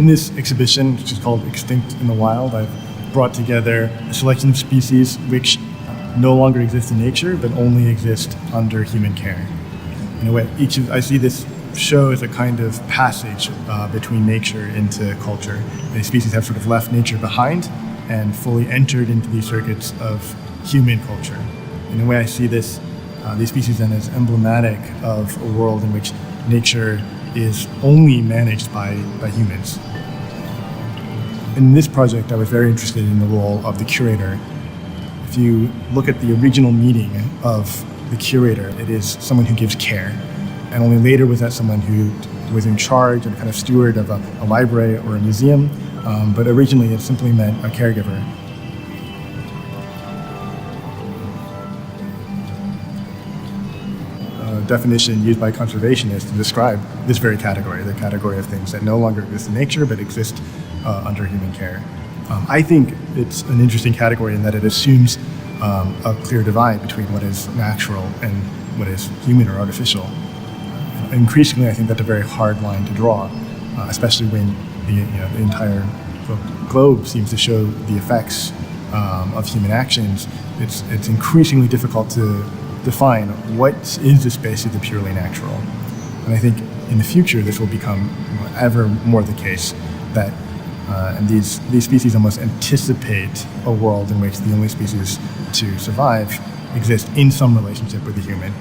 in this exhibition, which is called Extinct in the Wild, I've brought together a selection of species which no longer exist in nature, but only exist under human care. In a way, I see this show as a kind of passage between nature into culture. These species have sort of left nature behind and fully entered into these circuits of human culture. In a way, I see these species then as emblematic of a world in which nature is only managed by humans. In this project, I was very interested in the role of the curator. If you look at the original meaning of the curator, it is someone who gives care. And only later was that someone who was in charge and kind of steward of a library or a museum. But originally, it simply meant a caregiver. Definition used by conservationists to describe this very category, the category of things that no longer exist in nature but exist under human care. I think it's an interesting category in that it assumes a clear divide between what is natural and what is human or artificial. Increasingly, I think that's a very hard line to draw, especially when the entire globe seems to show the effects of human actions. It's increasingly difficult to define what is the space of the purely natural. And I think in the future this will become ever more the case that and these species almost anticipate a world in which the only species to survive exist in some relationship with the human,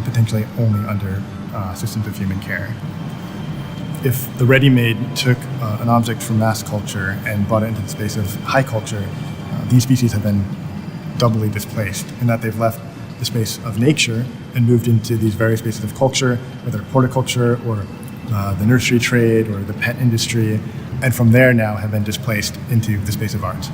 potentially only under systems of human care. If the ready-made took an object from mass culture and brought it into the space of high culture, these species have been doubly displaced in that they've left the space of nature and moved into these various spaces of culture, whether horticulture or the nursery trade or the pet industry, and from there now have been displaced into the space of art.